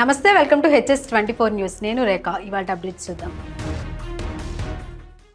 నమస్తే, welcome to HS24 news. నేను రేఖ. ఇవాళ అప్డేట్స్ చూద్దాం.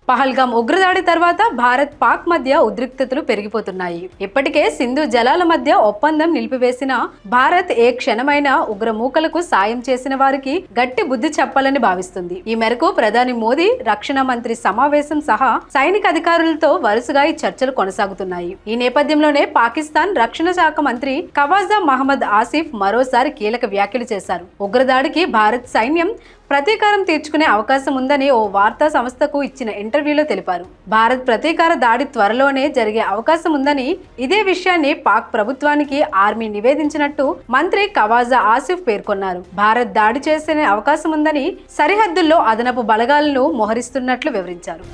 పహల్గామ్ ఉగ్రదాడి తర్వాత భారత్ పాక్ మధ్య ఉద్రిక్తతలు పెరిగిపోతున్నాయి. ఇప్పటికే సింధు జలాల మధ్య ఒప్పందం నిలిపివేసిన భారత్ ఏ క్షణమైన ఉగ్రమూకలకు సాయం చేసిన వారికి గట్టి బుద్ధి చెప్పాలని భావిస్తుంది. ఈ మేరకు ప్రధాని మోదీ రక్షణ మంత్రి సమావేశం సహా సైనిక అధికారులతో వరుసగా ఈ చర్చలు కొనసాగుతున్నాయి. ఈ నేపథ్యంలోనే పాకిస్తాన్ రక్షణ శాఖ మంత్రి ఖవాజా మహమ్మద్ ఆసిఫ్ మరోసారి కీలక వ్యాఖ్యలు చేశారు. ఉగ్రదాడికి భారత్ సైన్యం ప్రతీకారం తీర్చుకునే అవకాశం ఉందని ఓ వార్తా సంస్థకు ఇచ్చిన ఇంటర్వ్యూలో తెలిపారు. భారత్ ప్రతీకార దాడి త్వరలోనే జరిగే అవకాశం ఉందని, ఇదే విషయాన్ని పాక్ ప్రభుత్వానికి ఆర్మీ నివేదించినట్టు మంత్రి ఖవాజా ఆసిఫ్ పేర్కొన్నారు. భారత్ దాడి చేసే అవకాశం ఉందని, సరిహద్దుల్లో అదనపు బలగాలను మోహరిస్తున్నట్లు వివరించారు.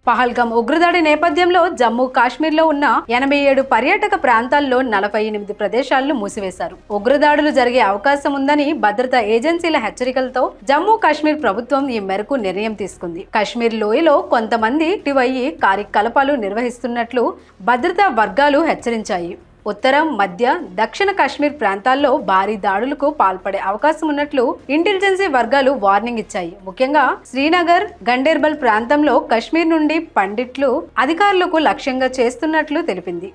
పహల్గామ్ ఉగ్రదాడి నేపథ్యంలో జమ్మూ కాశ్మీర్లో ఉన్న 87 పర్యాటక ప్రాంతాల్లో 48 ప్రదేశాలను మూసివేశారు. ఉగ్రదాడులు జరిగే అవకాశం ఉందని భద్రతా ఏజెన్సీల హెచ్చరికలతో జమ్మూ కాశ్మీర్ ప్రభుత్వం ఈ మేరకు నిర్ణయం తీసుకుంది. కాశ్మీర్ లోయలో కొంతమంది యాక్టివ్ కార్యకలాపాలు నిర్వహిస్తున్నట్లు భద్రతా వర్గాలు హెచ్చరించాయి. ఉత్తరం, మధ్య, దక్షిణ కాశ్మీర్ ప్రాంతాల్లో భారీ దాడులకు పాల్పడే అవకాశం ఉన్నట్లు ఇంటెలిజెన్సీ వర్గాలు వార్నింగ్ ఇచ్చాయి. ముఖ్యంగా శ్రీనగర్, గండేర్బల్ ప్రాంతంలో కాశ్మీర్ నుండి పండిట్లు అధికారులకు లక్ష్యంగా చేస్తున్నట్లు తెలిపింది.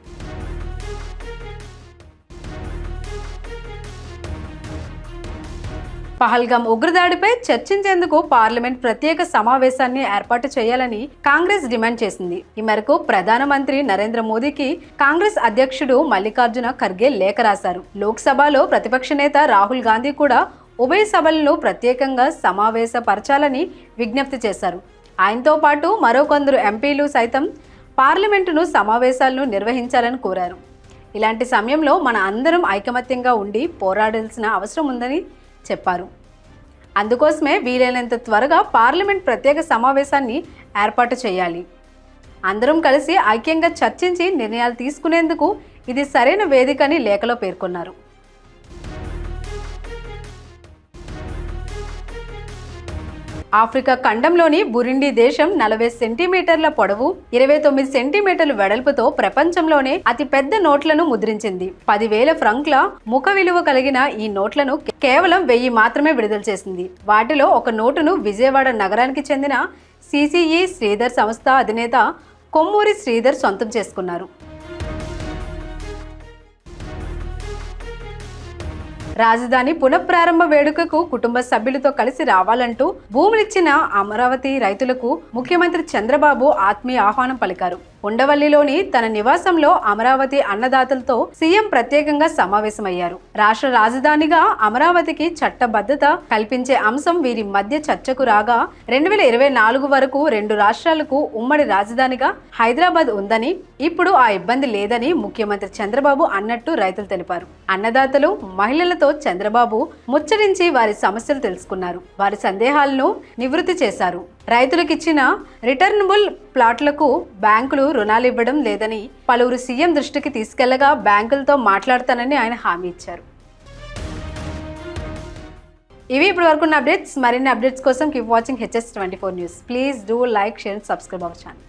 పహల్గామ్ ఉగ్రదాడిపై చర్చించేందుకు పార్లమెంట్ ప్రత్యేక సమావేశాన్ని ఏర్పాటు చేయాలని కాంగ్రెస్ డిమాండ్ చేసింది. ఈ మేరకు ప్రధానమంత్రి నరేంద్ర మోదీకి కాంగ్రెస్ అధ్యక్షుడు మల్లికార్జున ఖర్గే లేఖ రాశారు. లోక్సభలో ప్రతిపక్ష నేత రాహుల్ గాంధీ కూడా ఉభయ సభలను ప్రత్యేకంగా సమావేశపరచాలని విజ్ఞప్తి చేశారు. ఆయనతో పాటు మరో కొందరు ఎంపీలు సైతం పార్లమెంటును సమావేశాలను నిర్వహించాలని కోరారు. ఇలాంటి సమయంలో మన అందరం ఐకమత్యంగా ఉండి పోరాడాల్సిన అవసరం ఉందని చెప్పారు. అందుకోసమే వీలైనంత త్వరగా పార్లమెంట్ ప్రత్యేక సమావేశాన్ని ఏర్పాటు చేయాలి. అందరం కలిసి ఐక్యంగా చర్చించి నిర్ణయాలు తీసుకునేందుకు ఇది సరైన వేదిక అని లేఖలో పేర్కొన్నారు. ఆఫ్రికా ఖండంలోని బురుండి దేశం 40 సెంటీమీటర్ల పొడవు, 29 సెంటీమీటర్ల వెడల్పుతో ప్రపంచంలోనే అతి పెద్ద నోట్లను ముద్రించింది. 10,000 ఫ్రాంక్ల ముఖ విలువ కలిగిన ఈ నోట్లను కేవలం 1000 మాత్రమే విడుదల చేసింది. వాటిలో ఒక నోటును విజయవాడ నగరానికి చెందిన CCE శ్రీధర్ సంస్థ అధినేత కొమ్మూరి శ్రీధర్ సొంతం చేసుకున్నారు. రాజధాని పునఃప్రారంభ వేడుకకు కుటుంబ సభ్యులతో కలిసి రావాలంటూ భూములిచ్చిన అమరావతి రైతులకు ముఖ్యమంత్రి చంద్రబాబు ఆత్మీయ ఆహ్వానం పలికారు. ఉండవల్లిలోని తన నివాసంలో అమరావతి అన్నదాతలతో సీఎం ప్రత్యేకంగా సమావేశమయ్యారు. రాష్ట్ర రాజధానిగా అమరావతికి చట్టబద్ధత కల్పించే అంశం వీరి మధ్య చర్చకు రాగా 2024 వరకు 2 రాష్ట్రాలకు ఉమ్మడి రాజధానిగా హైదరాబాద్ ఉందని, ఇప్పుడు ఆ ఇబ్బంది లేదని ముఖ్యమంత్రి చంద్రబాబు అన్నట్టు రైతులు తెలిపారు. అన్నదాతలు, మహిళలతో చంద్రబాబు ముచ్చరించి వారి సమస్యలు తెలుసుకున్నారు. వారి సందేహాలను నివృత్తి చేశారు. రైతులకిచ్చిన రిటర్నబుల్ ప్లాట్లకు బ్యాంకులు రుణాలు ఇవ్వడం లేదని పలువురు సీఎం దృష్టికి తీసుకెళ్లగా బ్యాంకులతో మాట్లాడతానని ఆయన హామీ ఇచ్చారు. ఇవి ఇప్పటి వరకు అప్డేట్స్. మరిన్ని అప్డేట్స్ కోసం keep watching HS24 news. Please do like, share, subscribe our channel.